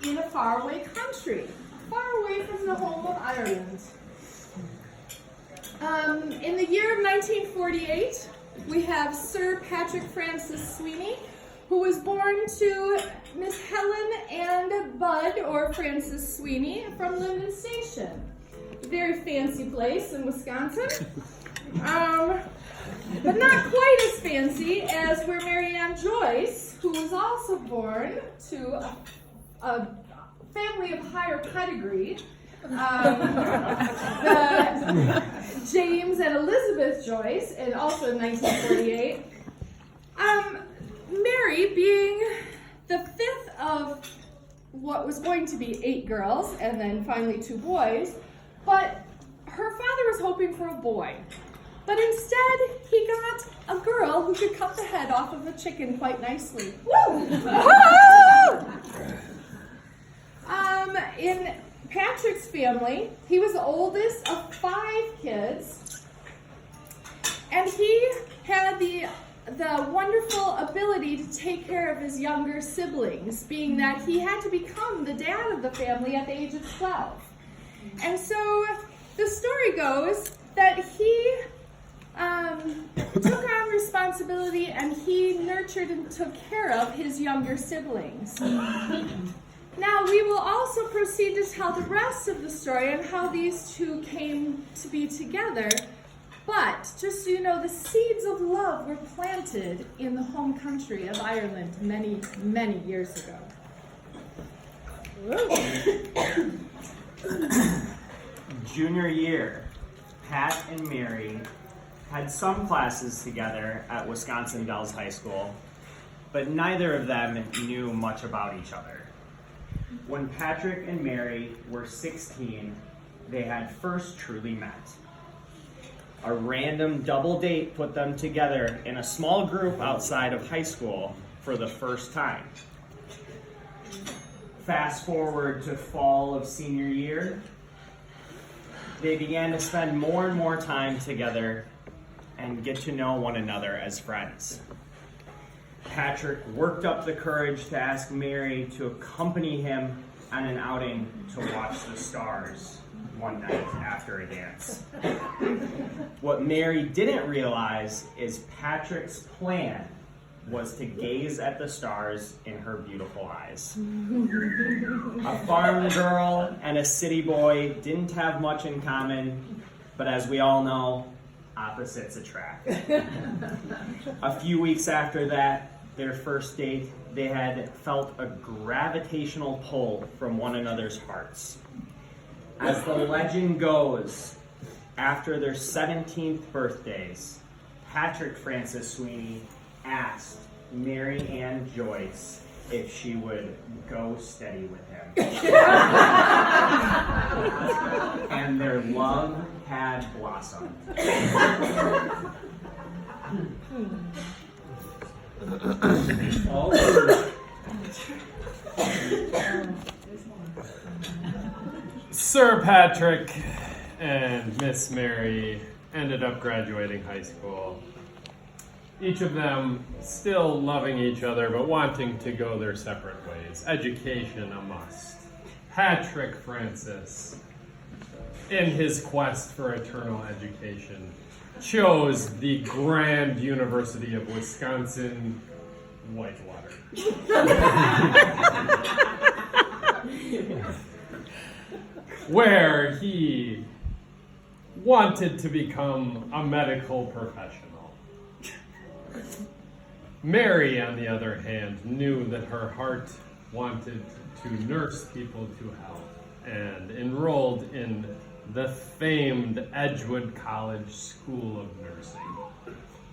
in a faraway country, far away from the home of Ireland. In the year of 1948, we have Sir Patrick Francis Sweeney, who was born to Miss Helen and Bud, or Francis Sweeney, from Linden Station. A very fancy place in Wisconsin. But not quite as fancy as where Mary Ann Joyce, who was also born to a family of higher pedigree, James and Elizabeth Joyce, and also in 1948. Mary being the fifth of what was going to be 8 girls, and then finally 2 boys, but her father was hoping for a boy. But instead, he got a girl who could cut the head off of a chicken quite nicely. Woo! In Patrick's family, he was the oldest of 5 kids, and he had the wonderful ability to take care of his younger siblings, being that he had to become the dad of the family at the age of 12. And so the story goes that he took on responsibility and he nurtured and took care of his younger siblings. Now, we will also proceed to tell the rest of the story and how these two came to be together. But, just so you know, the seeds of love were planted in the home country of Ireland many, many years ago. Junior year, Pat and Mary had some classes together at Wisconsin Dells High School, but neither of them knew much about each other. When Patrick and Mary were 16, they had first truly met. A random double date put them together in a small group outside of high school for the first time. Fast forward to fall of senior year, they began to spend more and more time together and get to know one another as friends. Patrick worked up the courage to ask Mary to accompany him on an outing to watch the stars one night after a dance. What Mary didn't realize is Patrick's plan was to gaze at the stars in her beautiful eyes. A farm girl and a city boy didn't have much in common, but as we all know, opposites attract. A few weeks after that, their first date, they had felt a gravitational pull from one another's hearts. As the legend goes, after their 17th birthdays, Patrick Francis Sweeney asked Mary Ann Joyce if she would go steady with him. And their love had blossomed. Sir Patrick and Miss Mary ended up graduating high school. Each of them still loving each other, but wanting to go their separate ways. Education a must. Patrick Francis, in his quest for eternal education, chose the Grand University of Wisconsin, Whitewater. Where he wanted to become a medical professional. Mary, on the other hand, knew that her heart wanted to nurse people to health and enrolled in the famed Edgewood College School of Nursing.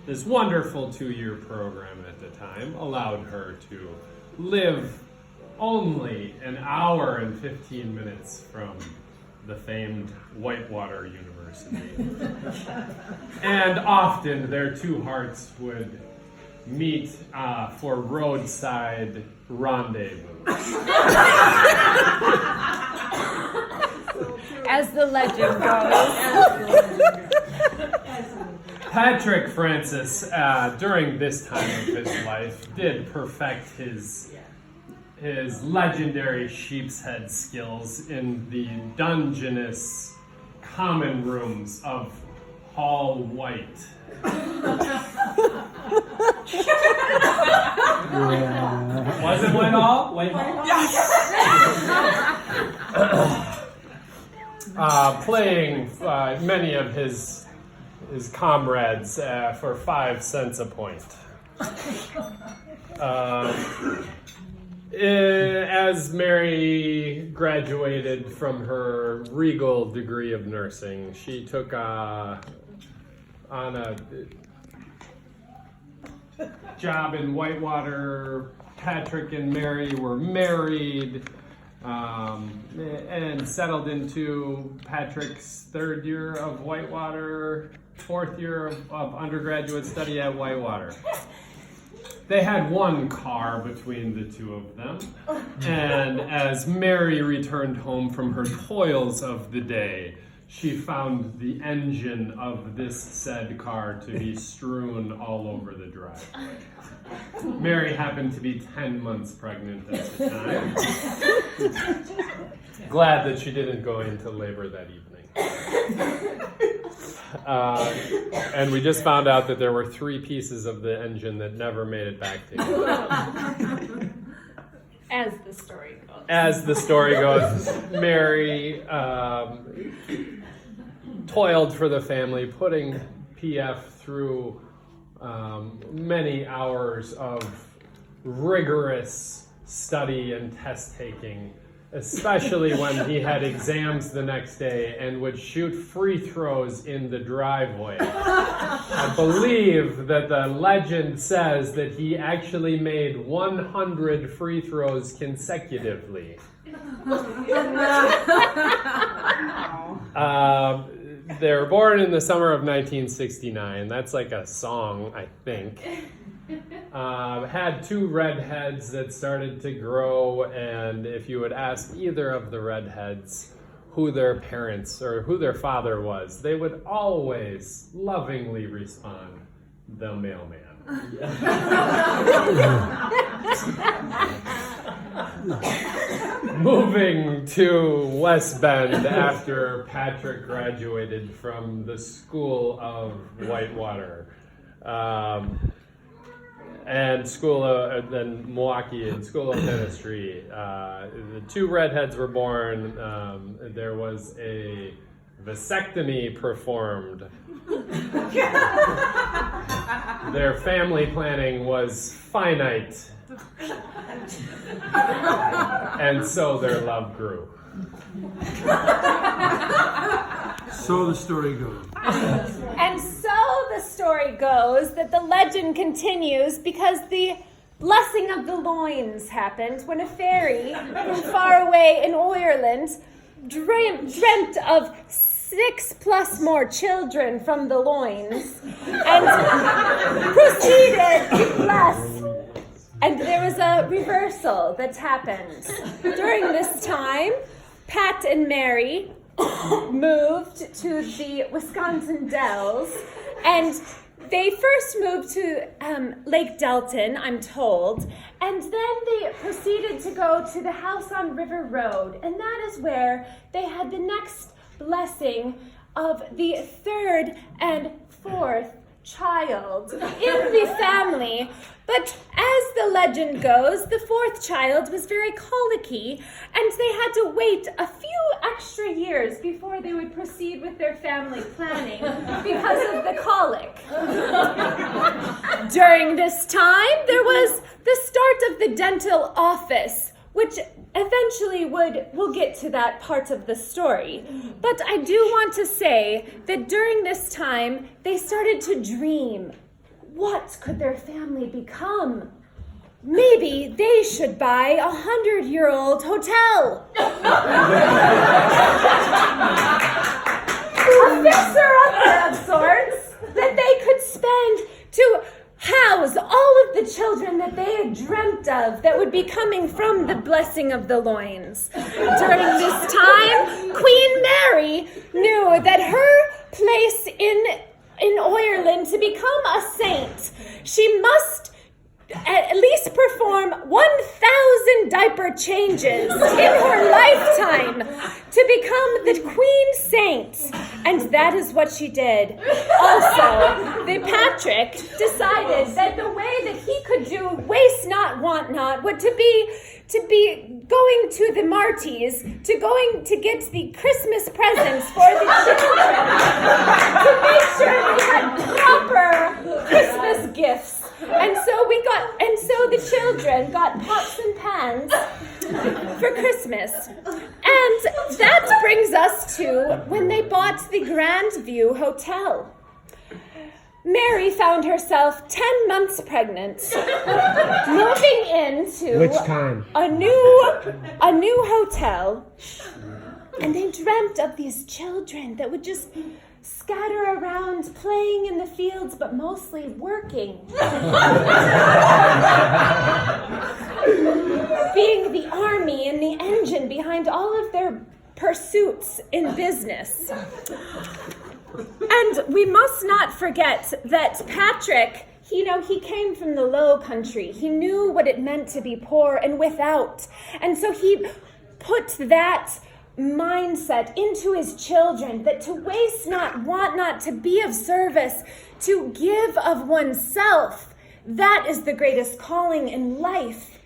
This wonderful 2-year program at the time allowed her to live only an hour and 15 minutes from the famed Whitewater University. And often their two hearts would meet for roadside rendezvous. As the legend goes. Patrick Francis, during this time of his life, did perfect his his legendary sheep's head skills in the dungeness common rooms of Hall White. Was it Whitehall? Whitehall? Playing many of his comrades for 5 cents a point. As Mary graduated from her regal degree of nursing, she took on a job in Whitewater. Patrick and Mary were married and settled into Patrick's 3rd year of Whitewater, 4th year of undergraduate study at Whitewater. They had 1 car between the 2 of them, and as Mary returned home from her toils of the day, she found the engine of this said car to be strewn all over the drive. Mary happened to be 10 months pregnant at the time. Glad that she didn't go into labor that evening. And we just found out that there were 3 pieces of the engine that never made it back together. As the story goes. As the story goes, Mary toiled for the family, putting PF through many hours of rigorous study and test taking, especially when he had exams the next day and would shoot free throws in the driveway. I believe that the legend says that he actually made 100 free throws consecutively. They were born in the summer of 1969. That's like a song, I think. Had 2 redheads that started to grow, and if you would ask either of the redheads who their parents or who their father was, they would always lovingly respond, "The mailman." Moving to West Bend after Patrick graduated from the School of Whitewater. And then Milwaukee and School of Dentistry. The 2 redheads were born. There was a vasectomy performed. Their family planning was finite. And so their love grew. So the story goes. And so the story goes that the legend continues because the blessing of the loins happened when a fairy from far away in Ireland dreamt of 6+ more children from the loins and proceeded to bless. And there was a reversal that happened. During this time, Pat and Mary moved to the Wisconsin Dells, and they first moved to Lake Delton, I'm told, and then they proceeded to go to the house on River Road, and that is where they had the next blessing of the 3rd and 4th child in the family. But as the legend goes, the 4th child was very colicky, and they had to wait a few extra years before they would proceed with their family planning because of the colic. During this time, there was the start of the dental office, which eventually we'll get to that part of the story. But I do want to say that during this time, they started to dream. What could their family become? Maybe they should buy a 100-year-old hotel. A fixer-upper of sorts that they could spend to house all of the children that they had dreamt of that would be coming from the blessing of the loins. During this time, Queen Mary knew that her place in Ireland to become a saint, she must at least perform 1,000 diaper changes in her lifetime to become the Queen Saint. And that is what she did. Also, the Patrick decided that the way that he could do waste not, want not, would to be going to the Martys, going to get the Christmas presents for the children, to make sure they had proper Christmas gifts. And so the children got pots and pans for Christmas. And that brings us to when they bought the Grandview Hotel. Mary found herself 10 months pregnant, moving into a new hotel, and they dreamt of these children that would just scatter around playing in the fields, but mostly working. Being the army and the engine behind all of their pursuits in business. And we must not forget that Patrick, he came from the Low Country. He knew what it meant to be poor and without. And so he put that mindset into his children, that to waste not, want not, to be of service, to give of oneself, that is the greatest calling in life.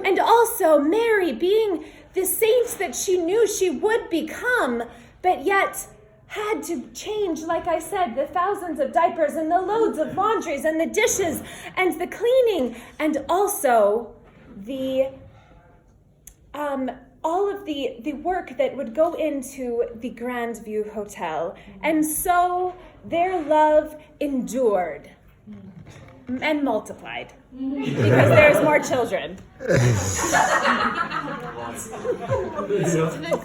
And also Mary, being the saint that she knew she would become, but yet had to change, like I said, the thousands of diapers and the loads of laundries and the dishes and the cleaning, and also all of the work that would go into the Grandview Hotel. And so their love endured and multiplied because there's more children. The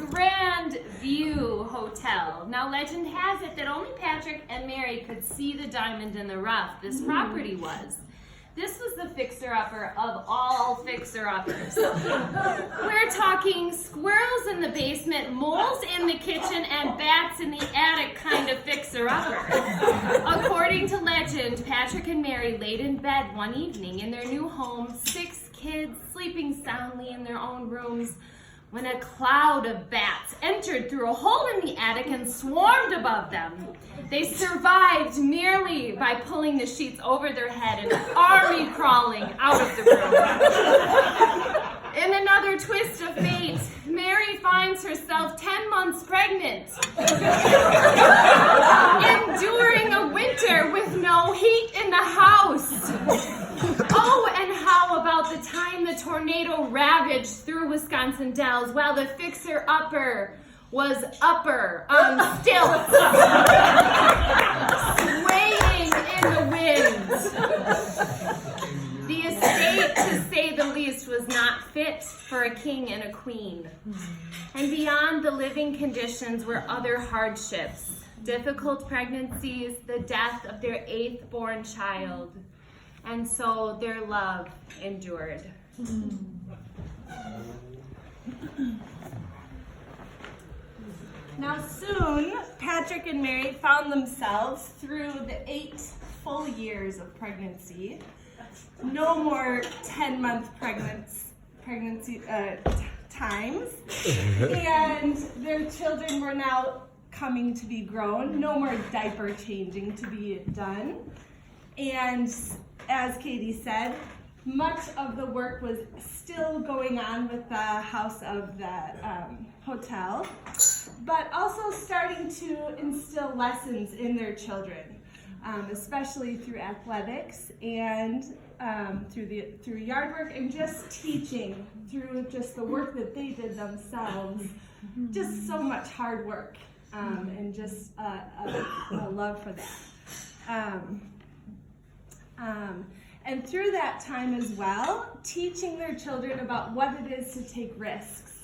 Grandview Hotel. Now, legend has it that only Patrick and Mary could see the diamond in the rough this property was. This was the fixer-upper of all fixer-uppers. We're talking squirrels in the basement, moles in the kitchen, and bats in the attic kind of fixer-upper. According to legend, Patrick and Mary laid in bed one evening in their new home, 6 kids sleeping soundly in their own rooms, when a cloud of bats entered through a hole in the attic and swarmed above them. They survived merely by pulling the sheets over their head and army crawling out of the room. In another twist of fate, Mary finds herself 10 months pregnant, enduring a winter with no heat in the house. Oh, and how about the time the tornado ravaged through Wisconsin Dells while the fixer-upper was upper on stilts, swaying in the wind. The estate, to say the least, was not fit for a king and a queen. And beyond the living conditions were other hardships, difficult pregnancies, the death of their 8th born child. And so their love endured. Now soon, Patrick and Mary found themselves through the 8 full years of pregnancy. No more 10-month pregnancy times. And their children were now coming to be grown. No more diaper changing to be done. And as Katie said, much of the work was still going on with the house of the hotel, but also starting to instill lessons in their children, especially through athletics and through yard work and just teaching, through just the work that they did themselves. Just so much hard work and just a love for that. And through that time as well, teaching their children about what it is to take risks.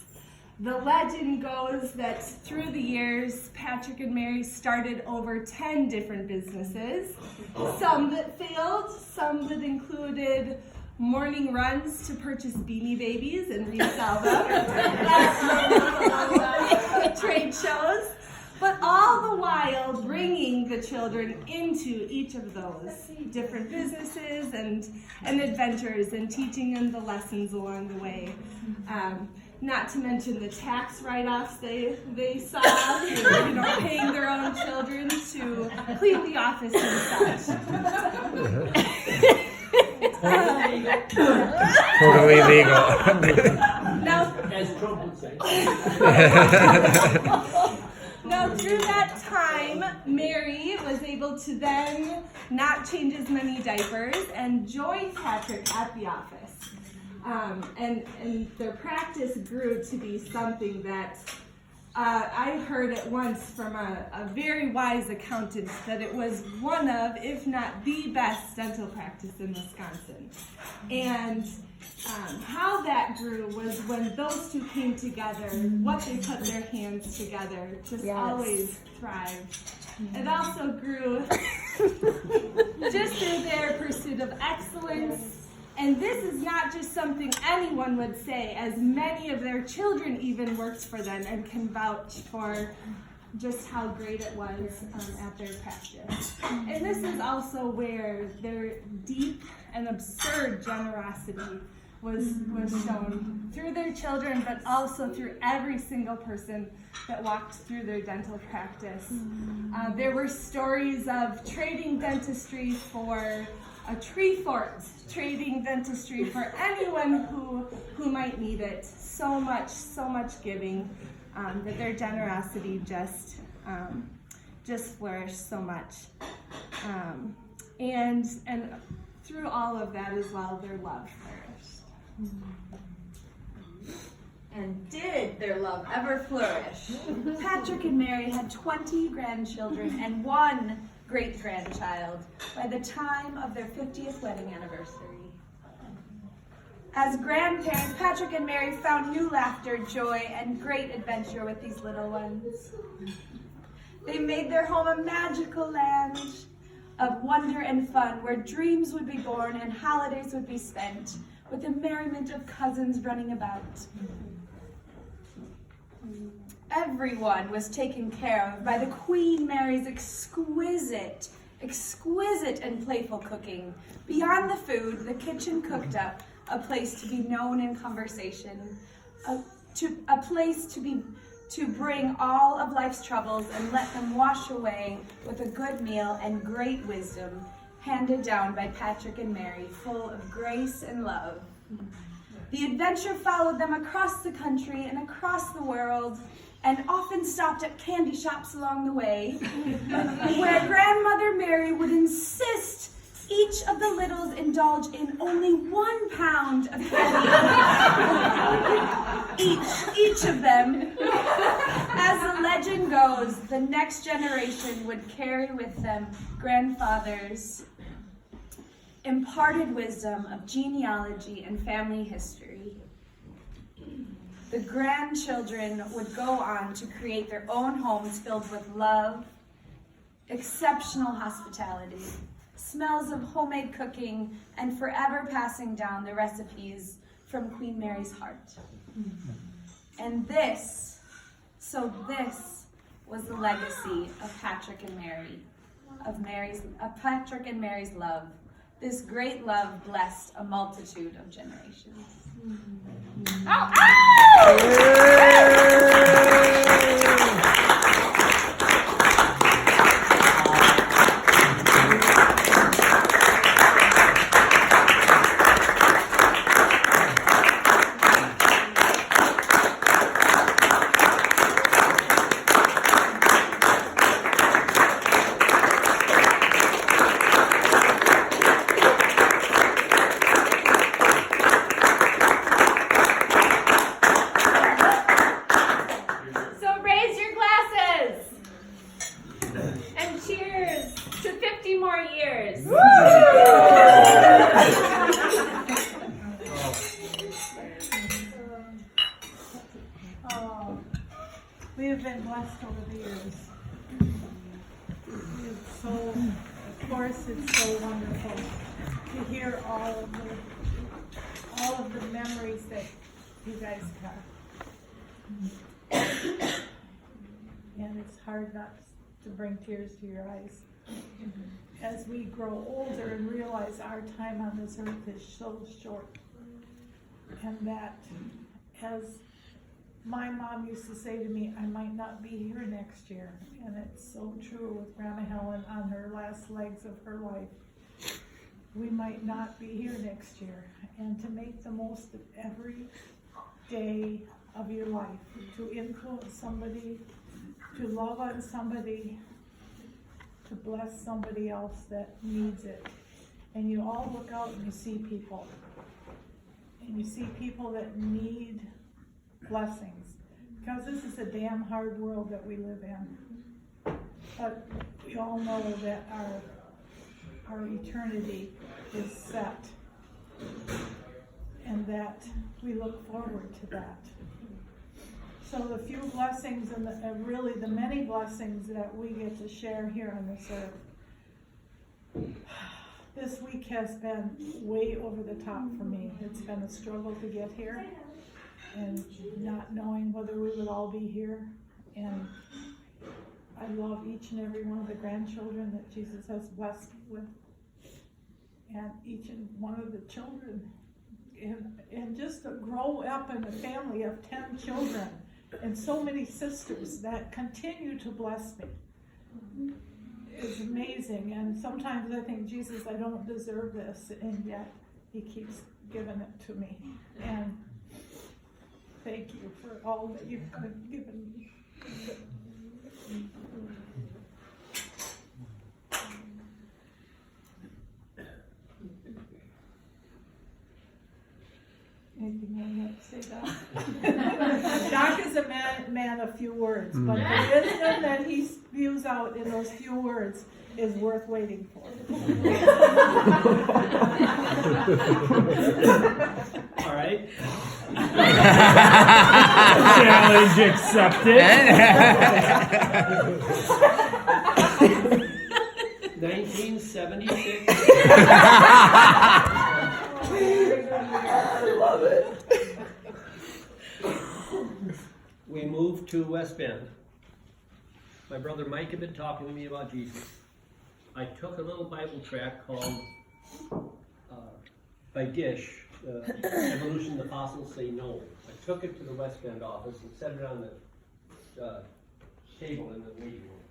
The legend goes that through the years, Patrick and Mary started over 10 different businesses, some that failed, some that included morning runs to purchase Beanie Babies and resell them at trade shows. But but all the while bringing the children into each of those different businesses and adventures and teaching them the lessons along the way. Not to mention the tax write-offs they saw, paying their own children to clean the office and such. Totally legal. Now, As Trump would say. Now, through that time, Mary was able to then not change as many diapers and join Patrick at the office. And their practice grew to be something that I heard at once from a very wise accountant that it was one of, if not the best dental practice in Wisconsin. And how that grew was when those two came together, what they put their hands together just always thrived. It also grew just through their pursuit of excellence. And this is not just something anyone would say, as many of their children even worked for them and can vouch for just how great it was at their practice. And this is also where their deep and absurd generosity was shown through their children, but also through every single person that walked through their dental practice. There were stories of trading dentistry for a tree fort, trading dentistry for anyone who might need it. So much giving that their generosity just flourished so much. And through all of that as well, their love flourished. And did their love ever flourish? Patrick and Mary had 20 grandchildren and 1 great-grandchild by the time of their 50th wedding anniversary. As grandparents, Patrick and Mary found new laughter, joy, and great adventure with these little ones. They made their home a magical land of wonder and fun, where dreams would be born and holidays would be spent with the merriment of cousins running about. Everyone was taken care of by the Queen Mary's exquisite and playful cooking. Beyond the food, the kitchen cooked up a place to be known in conversation, a place to bring all of life's troubles and let them wash away with a good meal and great wisdom handed down by Patrick and Mary, full of grace and love. The adventure followed them across the country and across the world, and often stopped at candy shops along the way, where Grandmother Mary would insist each of the littles indulge in only 1 pound of candy. each of them. As the legend goes, the next generation would carry with them grandfather's imparted wisdom of genealogy and family history. The grandchildren would go on to create their own homes filled with love, exceptional hospitality, smells of homemade cooking, and forever passing down the recipes from Queen Mary's heart. And this was the legacy of Patrick and Mary, of Patrick and Mary's love. This great love blessed a multitude of generations. Oh, we have been blessed over the years. It's so, of course, it's so wonderful to hear all of the memories that you guys have. and it's hard not to bring tears to your eyes. As we grow older and realize our time on this earth is so short, and that, as my mom used to say to me, I might not be here next year, and it's so true with Grandma Helen on her last legs of her life. We might not be here next year, and to make the most of every day of your life, to influence somebody, to love on somebody, to bless somebody else that needs it. And you all look out and you see people. And you see people that need blessings. Because this is a damn hard world that we live in. But we all know that our eternity is set. And that we look forward to that. So the few blessings and really the many blessings that we get to share here on this earth. This week has been way over the top for me. It's been a struggle to get here and not knowing whether we would all be here. And I love each and every one of the grandchildren that Jesus has blessed me with. And each and one of the children. And just to grow up in a family of 10 children. And so many sisters that continue to bless me. It's amazing. And sometimes I think, Jesus, I don't deserve this, and yet he keeps giving it to me. And thank you for all that you've given me. Anything you want to say, Doc? Doc is a man of few words, but the wisdom that he spews out in those few words is worth waiting for. All right. Challenge accepted. 1976. I love it. We moved to West Bend. My brother Mike had been talking to me about Jesus. I took a little Bible tract called by Gish, Evolution, the Apostles Say No. I took it to the West Bend office and set it on the table in the meeting room.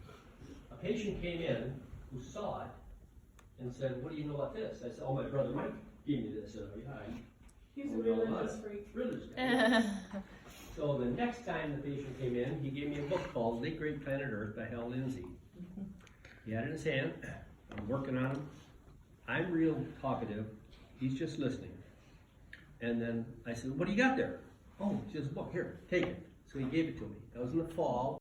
A patient came in who saw it and said, "What do you know about this?" I said, "Oh, my brother Mike gave me this." He's a religious freak. Religious guy. So the next time the patient came in, he gave me a book called Late Great Planet Earth by Hal Lindsey. He had it in his hand. I'm working on him. I'm real talkative. He's just listening. And then I said, "What do you got there?" "Oh, it's just a book. Here, take it." So he gave it to me. That was in the fall.